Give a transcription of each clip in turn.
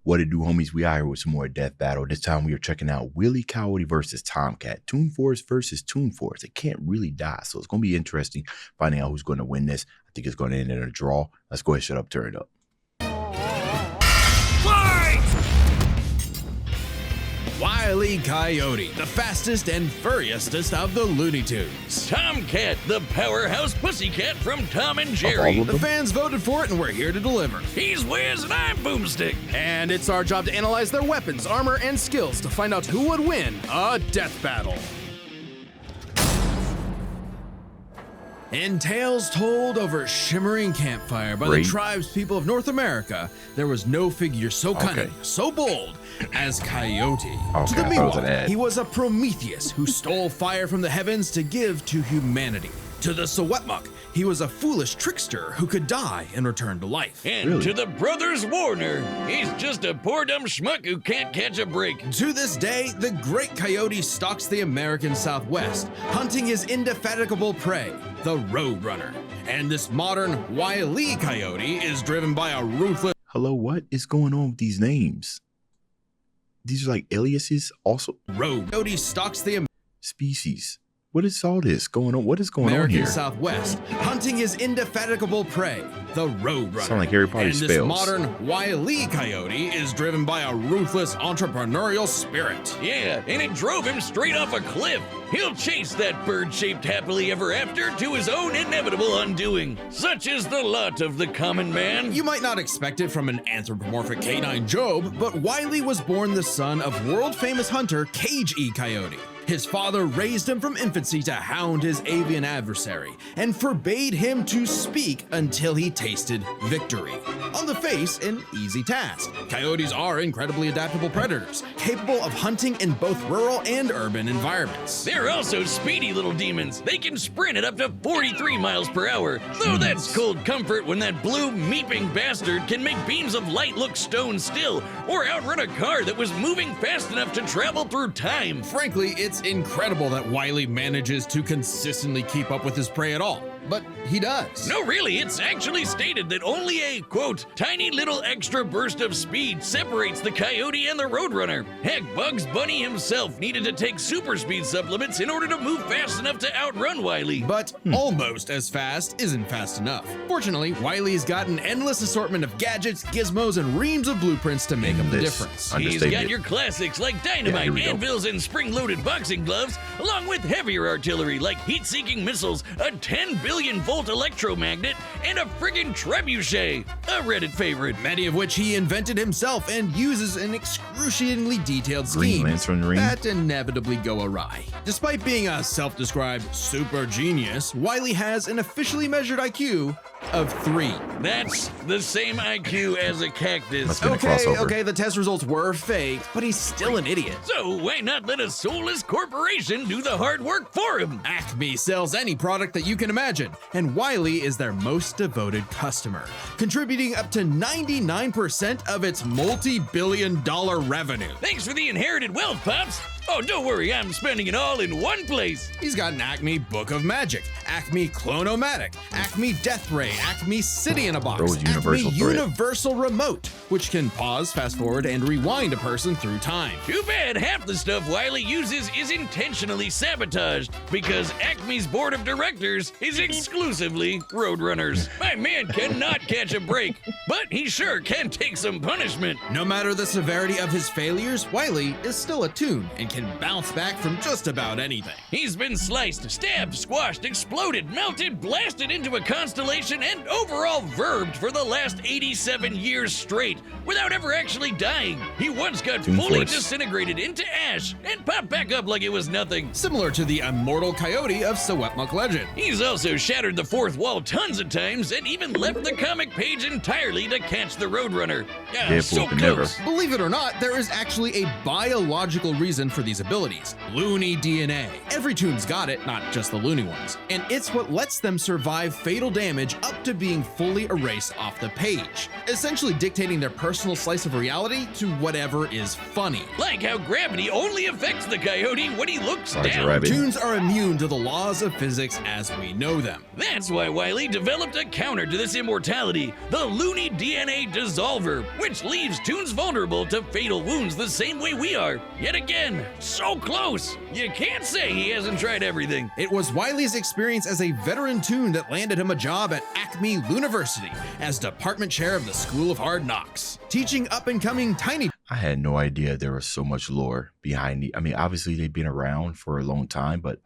What it do, homies? We out here with some more Death Battle. This time we are checking out Wile E Coyote versus Tomcat. Toon Force versus Toon Force. They can't really die, so it's going to be interesting finding out who's going to win this. I think it's going to end in a draw. Let's go ahead, shut up, turn it up. Wile E Coyote, the fastest and furriestest of the Looney Tunes. Tomcat, the powerhouse pussycat from Tom and Jerry. The fans voted for it and we're here to deliver. He's Wiz and I'm Boomstick. And it's our job to analyze their weapons, armor, and skills to find out who would win a death battle. In tales told over a shimmering campfire by the tribespeople of North America, there was no figure so cunning, so bold as Coyote. To the Miwok, he was a Prometheus who stole fire from the heavens to give to humanity. To the Secwepemc, he was a foolish trickster who could die and return to life. And to the brothers Warner, he's just a poor dumb schmuck who can't catch a break. To this day, the great Coyote stalks the American Southwest, hunting his indefatigable prey, the Roadrunner. And this modern Wile E Coyote is driven by a ruthless... Hello, what is going on with these names? These are like aliases also? Coyote stalks the species. What is all this going on? What is going on here? American Southwest, hunting his indefatigable prey, the Roadrunner. Sound like Harry Potter spells. And this modern Wile E Coyote is driven by a ruthless entrepreneurial spirit. Yeah, and it drove him straight off a cliff. He'll chase that bird-shaped happily ever after to his own inevitable undoing. Such is the lot of the common man. You might not expect it from an anthropomorphic canine Job, but Wile E was born the son of world-famous hunter Cage E Coyote. His father raised him from infancy to hound his avian adversary and forbade him to speak until he tasted victory. On the face, an easy task. Coyotes are incredibly adaptable predators, capable of hunting in both rural and urban environments. They're also speedy little demons. They can sprint at up to 43 miles per hour, though that's cold comfort when that blue meeping bastard can make beams of light look stone still or outrun a car that was moving fast enough to travel through time. Frankly, it's incredible that Wile E manages to consistently keep up with his prey at all, but he does. No, really, it's actually stated that only a, quote, tiny little extra burst of speed separates the Coyote and the Roadrunner. Heck, Bugs Bunny himself needed to take super speed supplements in order to move fast enough to outrun Wile E. But almost as fast isn't fast enough. Fortunately, Wile E's got an endless assortment of gadgets, gizmos, and reams of blueprints to make up the difference. He's got your classics like dynamite, anvils, and spring-loaded boxing gloves, along with heavier artillery like heat-seeking missiles, a 10 billion volt electromagnet, and a friggin' trebuchet, a Reddit favorite. Many of which he invented himself and uses in excruciatingly detailed schemes that inevitably go awry. Despite being a self-described super genius, Wile E has an officially measured IQ of 3. That's the same IQ as a cactus. Okay, the test results were fake, but he's still an idiot. So why not let a soulless corporation do the hard work for him? Acme sells any product that you can imagine, and Wile E is their most devoted customer, contributing up to 99% of its multi-billion-dollar revenue. Thanks for the inherited wealth, Pops. Oh, don't worry, I'm spending it all in one place. He's got an Acme Book of Magic, Acme Clonomatic, Acme Death Ray, Acme City in a Box, Acme Universal Remote, which can pause, fast forward, and rewind a person through time. Too bad half the stuff Wile E uses is intentionally sabotaged, because Acme's board of directors is exclusively Roadrunners. My man cannot catch a break, but he sure can take some punishment. No matter the severity of his failures, Wile E is still a toon and can bounce back from just about anything. He's been sliced, stabbed, squashed, exploded, melted, blasted into a constellation, and overall verbed for the last 87 years straight, without ever actually dying. He once got fully disintegrated into ash and popped back up like it was nothing. Similar to the immortal Coyote of Secwepemc legend. He's also shattered the fourth wall tons of times and even left the comic page entirely to catch the Roadrunner. So close. Believe it or not, there is actually a biological reason for these abilities, Looney DNA. Every toon's got it, not just the Looney ones, and it's what lets them survive fatal damage up to being fully erased off the page, essentially dictating their personal slice of reality to whatever is funny. Like how gravity only affects the Coyote when he looks Roger down. Rabbit. Toons are immune to the laws of physics as we know them. That's why Wile E developed a counter to this immortality, the Looney DNA Dissolver, which leaves toons vulnerable to fatal wounds the same way we are. Yet again, so close. You can't say he hasn't tried everything. It was Wile E's experience as a veteran toon that landed him a job at Acme University as department chair of the School of Hard Knocks, teaching up-and-coming tiny. I had no idea there was so much lore behind it. I mean, obviously they've been around for a long time, but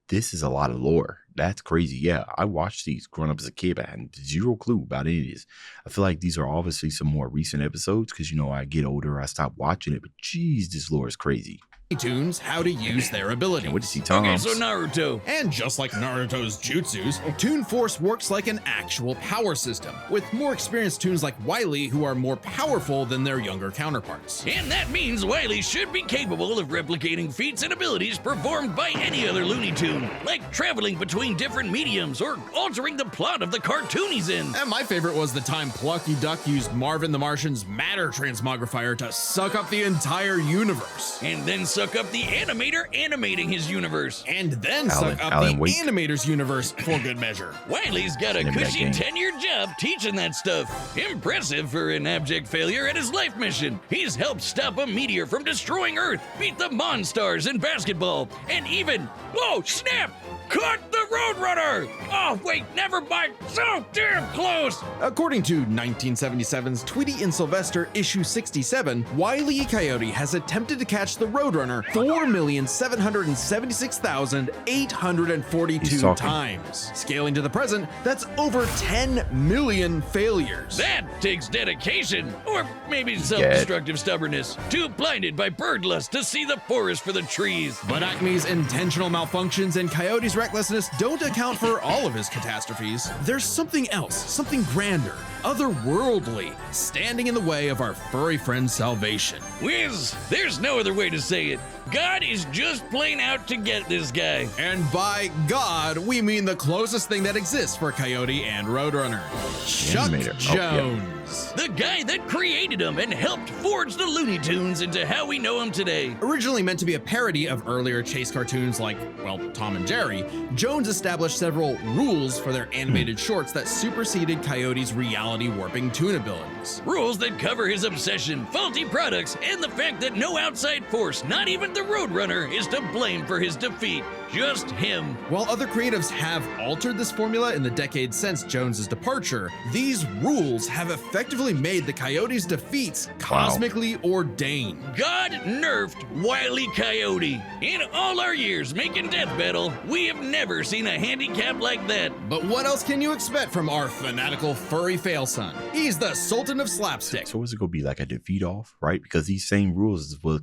this is a lot of lore. That's crazy. Yeah, I watched these growing up as a kid, but I had zero clue about any of this. I feel like these are obviously some more recent episodes because, you know, I get older, I stop watching it, but geez, this lore is crazy. Toons how to use their abilities. Can't wait to see Okay, Tom's. so Naruto. And just like Naruto's jutsus, Toon Force works like an actual power system, with more experienced toons like Wile E who are more powerful than their younger counterparts. And that means Wile E should be capable of replicating feats and abilities performed by any other Looney Tune, like traveling between different mediums or altering the plot of the cartoon he's in. And my favorite was the time Plucky Duck used Marvin the Martian's matter transmogrifier to suck up the entire universe. And then suck up the animator animating his universe. And then Alan- suck up Alan the Wake. animator's universe for good measure. Wile E's got a Name of that cushy game. 10-year job teaching that stuff. Impressive for an abject failure at his life mission. He's helped stop a meteor from destroying Earth, beat the Monstars in basketball, and even, oh snap, caught the Roadrunner! Oh wait, never mind, so damn close! According to 1977's Tweety and Sylvester issue 67, Wile E. Coyote has attempted to catch the Roadrunner 4,766,842 He's talking. times. Scaling to the present, that's over 10 million failures. That takes dedication, or maybe self-destructive stubbornness. Too blinded by bird lust to see the forest for the trees. But Acme's intentional malfunctions and Coyote's recklessness don't account for all of his catastrophes. There's something else, something grander, otherworldly, standing in the way of our furry friend's salvation. Wiz, there's no other way to say it. God is just plain out to get this guy. And by God, we mean the closest thing that exists for Coyote and Roadrunner. Chuck animator. Oh, yeah. Jones. The guy that created him and helped forge the Looney Tunes into how we know him today. Originally meant to be a parody of earlier chase cartoons like, well, Tom and Jerry, Jones established several rules for their animated shorts that superseded Coyote's reality warping toon abilities. Rules that cover his obsession, faulty products, and the fact that no outside force, not even the Roadrunner, is to blame for his defeat. Just him. While other creatives have altered this formula in the decades since Jones's departure, these rules have effectively made the Coyote's defeats cosmically ordained. God nerfed Wile E. Coyote. In all our years making Death Battle, we have never seen a handicap like that. But what else can you expect from our fanatical furry fail son? He's the Sultan of Slapstick. So what's it gonna be, like a defeat off, right? Because these same rules is what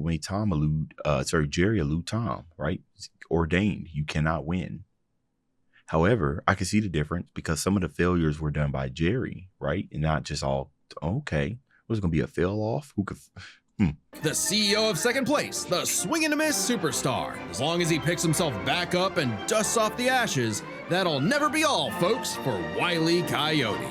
made Jerry allude Tom, right? Ordained, you cannot win. However, I can see the difference because some of the failures were done by Jerry, right? And not just all, okay, was it gonna be a fail off? Who could The CEO of second place, the swing and a miss superstar. As long as he picks himself back up and dusts off the ashes, that'll never be all, folks, for Wile E. Coyote.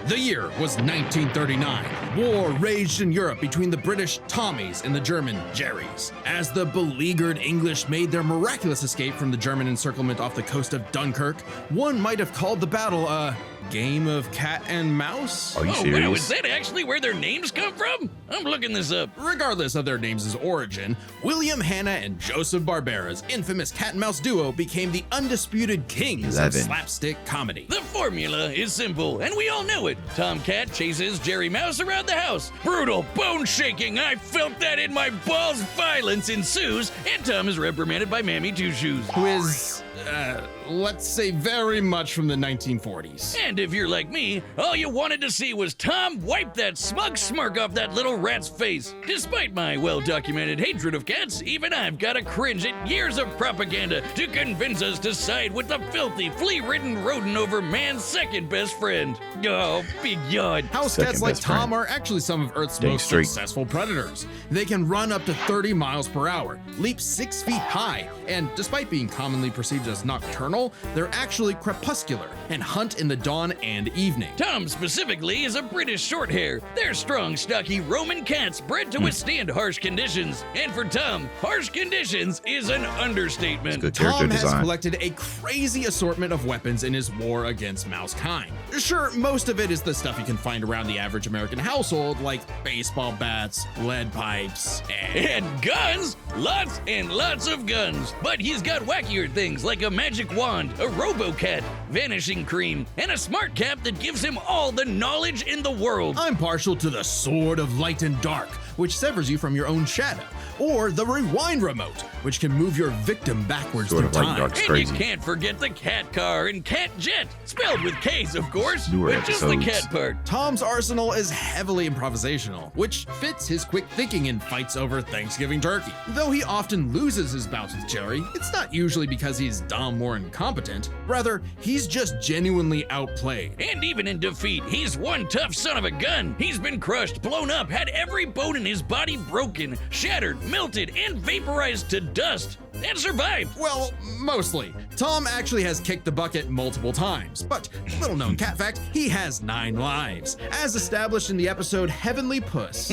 The year was 1939. War raged in Europe between the British Tommies and the German Jerrys. As the beleaguered English made their miraculous escape from the German encirclement off the coast of Dunkirk, one might have called the battle a game of cat and mouse. Are you Oh, serious? wow, is that actually where their names come from? I'm looking this up. Regardless of their names' origin, William Hanna and Joseph Barbera's infamous cat and mouse duo became the undisputed kings 11. of slapstick comedy. The formula is simple, and we all know it. Tomcat chases Jerry Mouse around the house. Brutal, bone-shaking, I felt that in my balls. Violence ensues, and Tom is reprimanded by Mammy Two Shoes. Who is, let's say very much from the 1940s. And if you're like me, all you wanted to see was Tom wipe that smug smirk off that little rat's face. Despite my well-documented hatred of cats, even I've got to cringe at years of propaganda to convince us to side with the filthy, flea-ridden rodent over man's second best friend. Oh, big yawn. House Second cats like best friend. Tom are actually some of Earth's Dang most straight. successful predators. They can run up to 30 miles per hour, leap 6 feet high, and despite being commonly perceived as nocturnal, they're actually crepuscular and hunt in the dawn and evening. Tom specifically is a British Shorthair. They're strong, stocky Roman cats bred to withstand harsh conditions. And for Tom, harsh conditions is an understatement. Good character Tom has design. collected a crazy assortment of weapons in his war against mouse kind. Sure, most of it is the stuff you can find around the average American household, like baseball bats, lead pipes, and And guns! Lots and lots of guns. But he's got wackier things like a magic wand, a robo-cat, vanishing cream, and a smart cap that gives him all the knowledge in the world. I'm partial to the Sword of Light and Dark, which severs you from your own shadow, or the Rewind Remote, which can move your victim backwards Sword through of Light and time. Dark. And Crazy. you can't forget the cat car and cat jet, spelled with K's, of course, Newer but just the episodes. cat part. Tom's arsenal is heavily improvisational, which fits his quick thinking in fights over Thanksgiving turkey. Though he often loses his bouts with Jerry, it's not usually because he's dumb or incompetent. Rather, he's just genuinely outplayed. And even in defeat, he's one tough son of a gun. He's been crushed, blown up, had every bone in his body broken, shattered, melted, and vaporized to dust, and survived. Well, mostly. Tom actually has kicked the bucket multiple times, but little known cat fact, he has 9 lives, as established in the episode Heavenly Puss.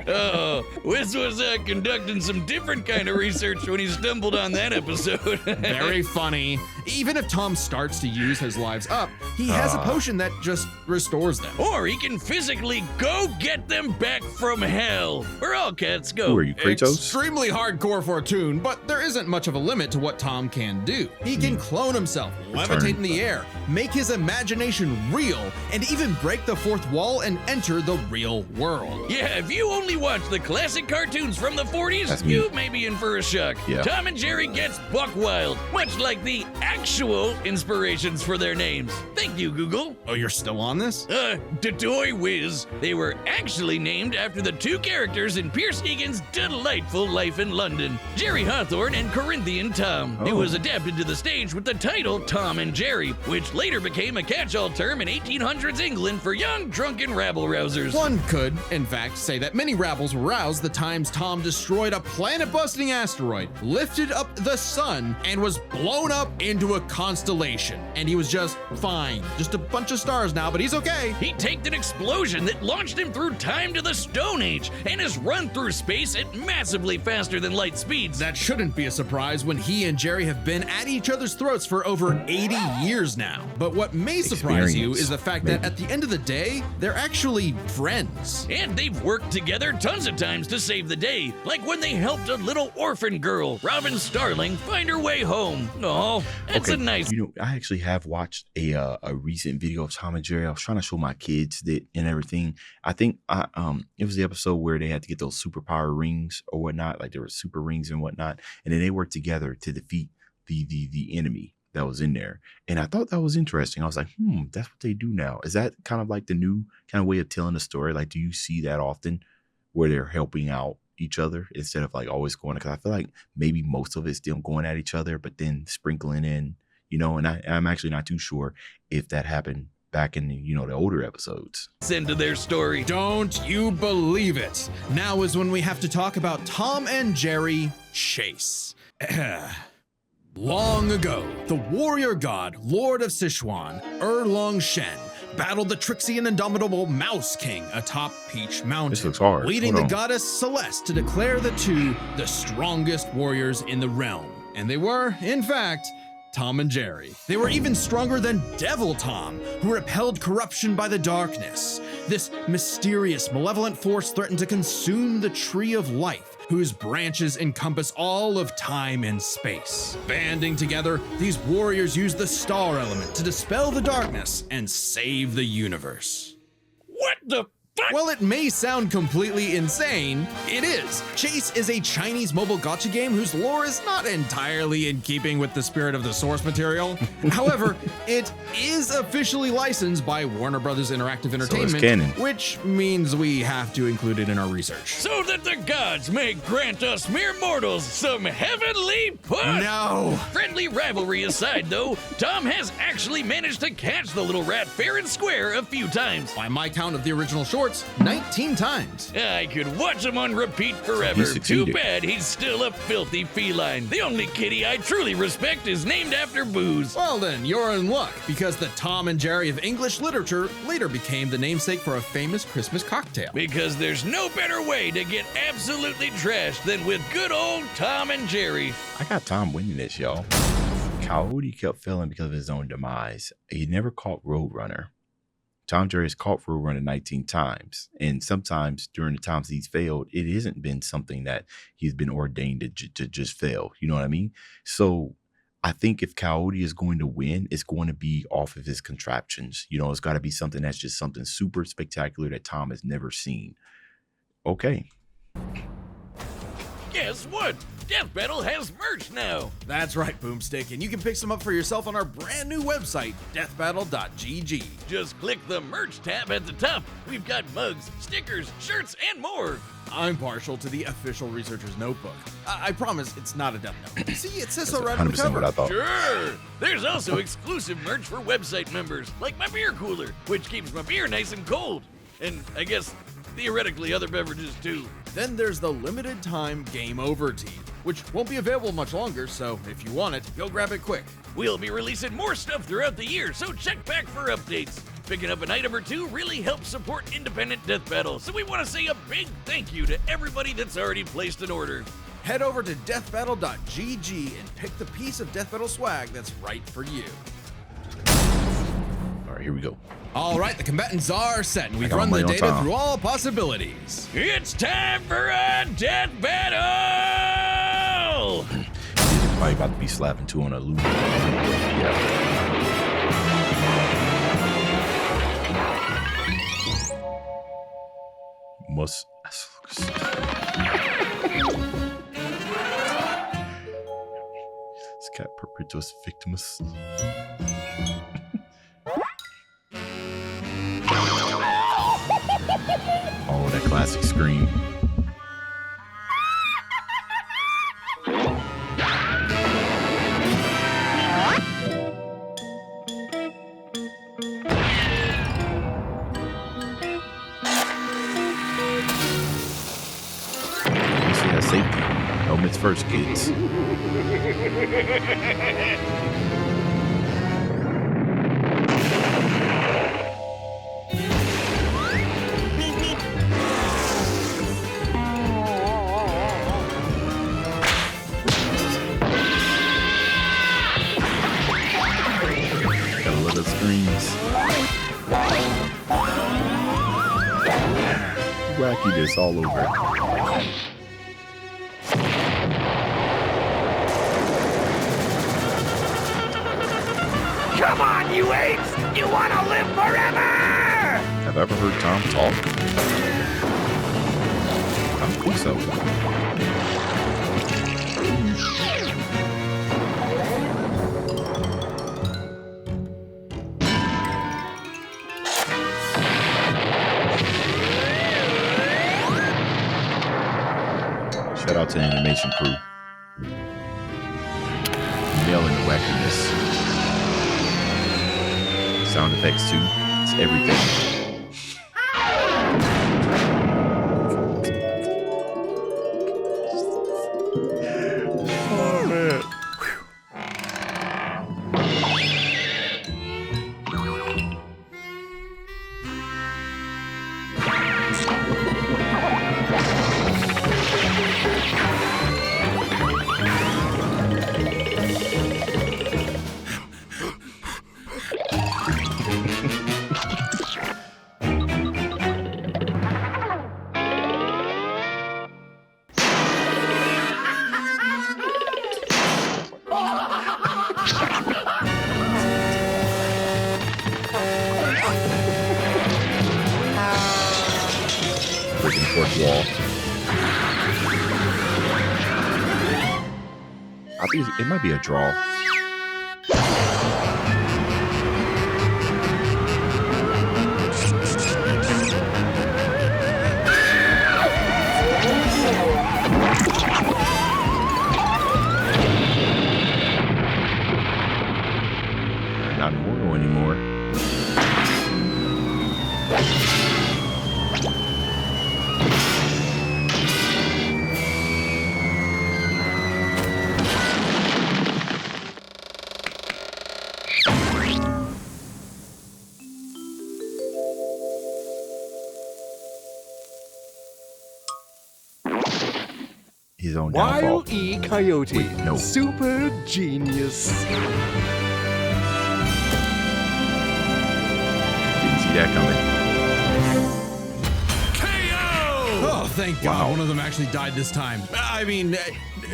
Oh, Wiz was conducting some different kind of research when he stumbled on that episode. Very funny. Even if Tom starts to use his lives up, he has a potion that just restores them. Or he can physically go get them back from hell, where all cats go. Who are you, Kratos? Extremely hardcore for a tune, but there isn't much of a limit to what Tom can do. He can clone himself, levitate in the air, make his imagination real, and even break the fourth wall and enter the real world. Yeah, if you only watch the classic cartoons from the 40s, That's me. you may be in for a shock. Yeah. Tom and Jerry gets buck wild, much like the actual inspirations for their names. Thank you, Google. Oh, you're still on this? Dodoy Whiz. They were actually named after the 2 characters in Pierce Egan's delightful life in London, Jerry Hawthorne and Corinthian Tom. It Oh. was adapted to the stage with the title Tom and Jerry, which later became a catch-all term in 1800s England for young, drunken rabble-rousers. One could, in fact, say that many rabbles were roused the times Tom destroyed a planet-busting asteroid, lifted up the sun, and was blown up into a constellation. And he was just fine. Just a bunch of stars now, but he's okay. He taked an explosion that launched him through time to the Stone Age and has run through space at massively faster than light speeds. That shouldn't be a surprise when he and Jerry have been at each other's throats for over 80 years now. But what may surprise you Experience, is the fact that at the end of the day, they're actually friends. And they've worked together tons of times to save the day, like when they helped a little orphan girl, Robin Starling, find her way home. Oh, that's a nice. You know, I actually have watched a recent video of Tom and Jerry. I was trying to show my kids that and everything. I think it was the episode where they had to get those superpower rings or whatnot, like there were super rings and whatnot, and then they worked together to defeat the enemy that was in there. And I thought that was interesting. I was like, that's what they do now. Is that kind of like the new kind of way of telling the story? Like, do you see that often where they're helping out each other instead of like always going? Because I feel like maybe most of it's them going at each other, but then sprinkling in, you know, and I'm actually not too sure if that happened back in the, you know, the older episodes. Into their story. Don't you believe it? Now is when we have to talk about Tom and Jerry Chase. Long ago, the warrior god, Lord of Sichuan, Erlong Shen, battled the tricksy and indomitable Mouse King atop Peach Mountain, This looks hard. leading Hold the on. goddess Celeste to declare the two the strongest warriors in the realm. And they were, in fact, Tom and Jerry. They were even stronger than Devil Tom, who repelled corruption by the darkness. This mysterious, malevolent force threatened to consume the Tree of Life, whose branches encompass all of time and space. Banding together, these warriors used the star element to dispel the darkness and save the universe. What the fuck? While it may sound completely insane, it is. Chase is a Chinese mobile gacha game whose lore is not entirely in keeping with the spirit of the source material. However, it is officially licensed by Warner Brothers Interactive Entertainment, canon. which means we have to include it in our research. So that the gods may grant us mere mortals some heavenly push. No! Friendly rivalry aside, though, Tom has actually managed to catch the little rat fair and square a few times. By my count of the original shorts, 19 times. I could watch him on repeat forever. He succeeded. Too bad he's still a filthy feline. The only kitty I truly respect is named after booze. Well then, you're in luck, because the Tom and Jerry of English literature later became the namesake for a famous Christmas cocktail. Because there's no better way to get absolutely trashed than with good old Tom and Jerry. I got Tom winning this, y'all. Coyote kept failing because of his own demise. He never caught Roadrunner. Tom Jerry has caught Roadrunner 19 times. And sometimes during the times he's failed, it hasn't been something that he's been ordained to just fail. You know what I mean? So I think if Coyote is going to win, it's going to be off of his contraptions. You know, it's got to be something that's just something super spectacular that Tom has never seen. Okay. Guess what? Death Battle has merch now. That's right, Boomstick, and you can pick some up for yourself on our brand new website, deathbattle.gg. Just click the merch tab at the top. We've got mugs, stickers, shirts, and more. I'm partial to the official researcher's notebook. I promise it's not a death note. See, it says so right on the 100% cover. what I thought. Sure. There's also exclusive merch for website members, like my beer cooler, which keeps my beer nice and cold. And I guess, theoretically, other beverages too. Then there's the limited time Game Over tee, which won't be available much longer, so if you want it, go grab it quick. We'll be releasing more stuff throughout the year, so check back for updates. Picking up an item or two really helps support independent Death Battle, so we want to say a big thank you to everybody that's already placed an order. Head over to deathbattle.gg and pick the piece of Death Battle swag that's right for you. All right, here we go. All right, the combatants are set, and we've got run my the own data time. through all possibilities. It's time for a Death Battle! He's probably about to be slapping two on a Looney. Yeah. Must. Scat perpetuous victimus. Oh, that classic scream. Safety. Helmets first, kids. Got a lot of screens. Wackiness all over. Come on, you apes! You want to live forever! Have I ever heard Tom talk? I don't think so. Shout out to the animation crew. Nailing the wackiness. Sound effects too. It's everything. Oh man. wall. I think it might be a draw. Not immortal anymore. His own downfall. Wile E. Coyote. Wait, no. Super genius. Didn't see that coming. Oh, thank God. Wow. One of them actually died this time. I mean,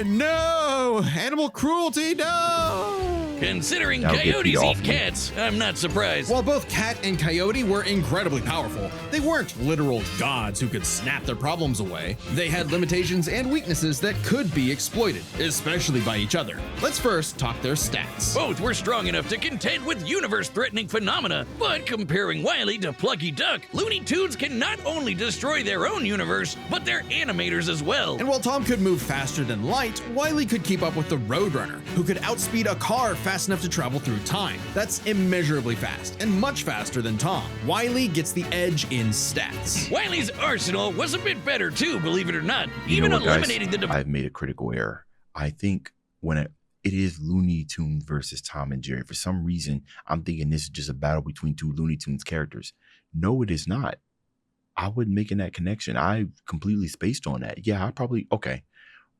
no! Animal cruelty, no! Considering That'll get coyotes Pete off eat me. cats, I'm not surprised. While both Cat and Coyote were incredibly powerful, they weren't literal gods who could snap their problems away. They had limitations and weaknesses that could be exploited, especially by each other. Let's first talk their stats. Both were strong enough to contend with universe-threatening phenomena, but comparing Wile E to Plucky Duck, Looney Tunes can not only destroy their own universe, but their animators as well. And while Tom could move faster than light, Wile E could keep up with the Roadrunner, who could outspeed a car fast enough to travel through time. That's immeasurably fast, and much faster than Tom. Wile E gets the edge in stats. Wile E's arsenal was a bit better too, believe it or not. You Even know what, guys? eliminating the I've made a critical error. I think when it is Looney Tunes versus Tom and Jerry, for some reason, I'm thinking this is just a battle between two Looney Tunes characters. No, it is not. I wasn't making that connection. I completely spaced on that. Yeah, okay.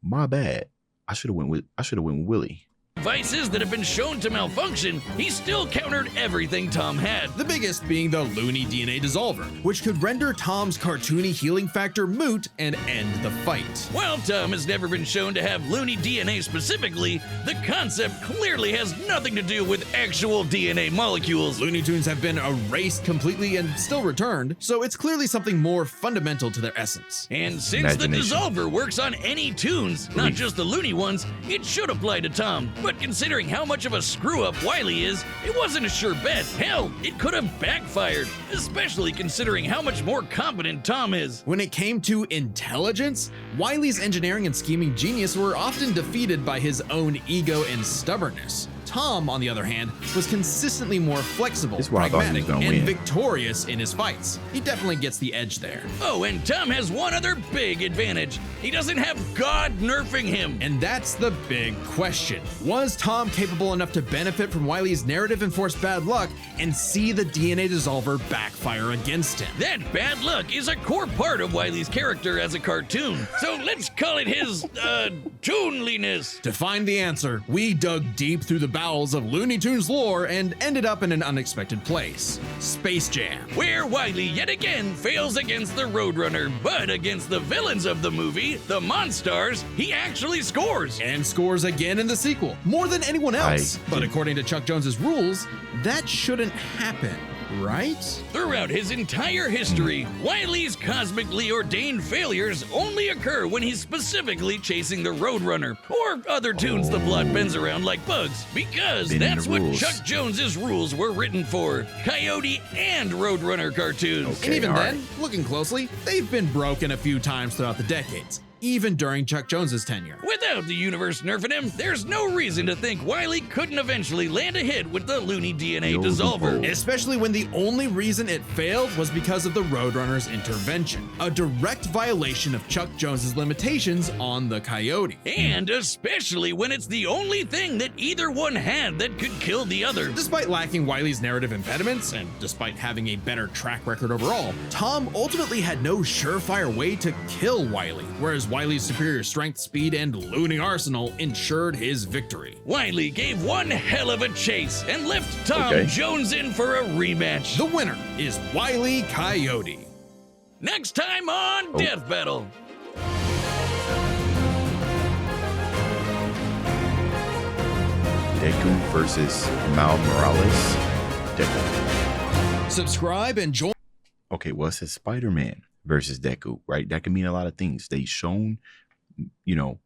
My bad. I should have went with Willie. devices that have been shown to malfunction, he still countered everything Tom had. The biggest being the Looney DNA Dissolver, which could render Tom's cartoony healing factor moot and end the fight. While Tom has never been shown to have Looney DNA specifically, the concept clearly has nothing to do with actual DNA molecules. Looney Tunes have been erased completely and still returned, so it's clearly something more fundamental to their essence. And since the Imagination. Dissolver works on any tunes, not just the Looney ones, it should apply to Tom. But considering how much of a screw-up Wile E is, it wasn't a sure bet. Hell, it could have backfired, especially considering how much more competent Tom is. When it came to intelligence, Wile E's engineering and scheming genius were often defeated by his own ego and stubbornness. Tom, on the other hand, was consistently more flexible, This is why I thought he was pragmatic, gonna and win. victorious in his fights. He definitely gets the edge there. Oh, and Tom has one other big advantage. He doesn't have God nerfing him. And that's the big question. Was Tom capable enough to benefit from Wile E's narrative enforced bad luck and see the DNA Dissolver backfire against him? That bad luck is a core part of Wile E's character as a cartoon. So let's call it his, toonliness. To find the answer, we dug deep through the bowels of Looney Tunes lore and ended up in an unexpected place: Space Jam. Where Wile E yet again fails against the Roadrunner, but against the villains of the movie, the Monstars, he actually scores. And scores again in the sequel, more than anyone else. But according to Chuck Jones's rules, that shouldn't happen, right? Throughout his entire history, Wile E's cosmically ordained failures only occur when he's specifically chasing the Roadrunner or other tunes the plot bends around like bugs, because Bending that's the what rules. Chuck Jones's rules were written for: Coyote and Roadrunner cartoons. Okay. And even all then, right. looking closely, they've been broken a few times throughout the decades, even during Chuck Jones's tenure. Without the universe nerfing him, there's no reason to think Wile E couldn't eventually land a hit with the Looney DNA The old Dissolver. loophole. Especially when the only reason it failed was because of the Roadrunner's intervention, a direct violation of Chuck Jones's limitations on the Coyote. And especially when it's the only thing that either one had that could kill the other. Despite lacking Wile E's narrative impediments, and despite having a better track record overall, Tom ultimately had no surefire way to kill Wile E, whereas Wile E's superior strength, speed, and looting arsenal ensured his victory. Wile E gave one hell of a chase and left Tom Okay. Jones in for a rematch. The winner is Wile E Coyote. Next time on Death Battle. Deku versus Mal Morales. Deku. Subscribe and join. Okay, well, it says Spider-Man versus Deku, right? That can mean a lot of things. They shown, you know,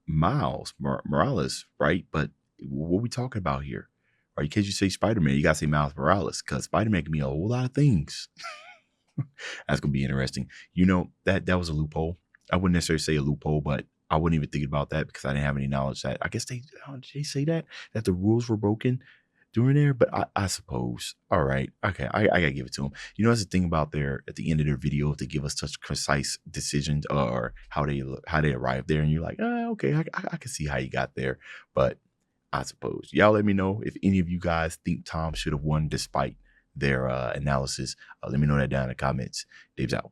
Miles Morales, right? But what we talking about here? Right? Because you say Spider-Man, you gotta say Miles Morales, because Spider-Man can mean a whole lot of things. That's gonna be interesting. You know, that was a loophole. I wouldn't necessarily say a loophole, but I wouldn't even think about that because I didn't have any knowledge that I guess did they say that the rules were broken during there, but I suppose. All right. Okay. I gotta give it to them. You know, that's the thing about their at the end of their video, if they give us such precise decisions or how they arrived there, and you're like, okay, I can see how you got there. But I suppose y'all let me know if any of you guys think Tom should have won despite their analysis. Let me know that down in the comments. Dave's out.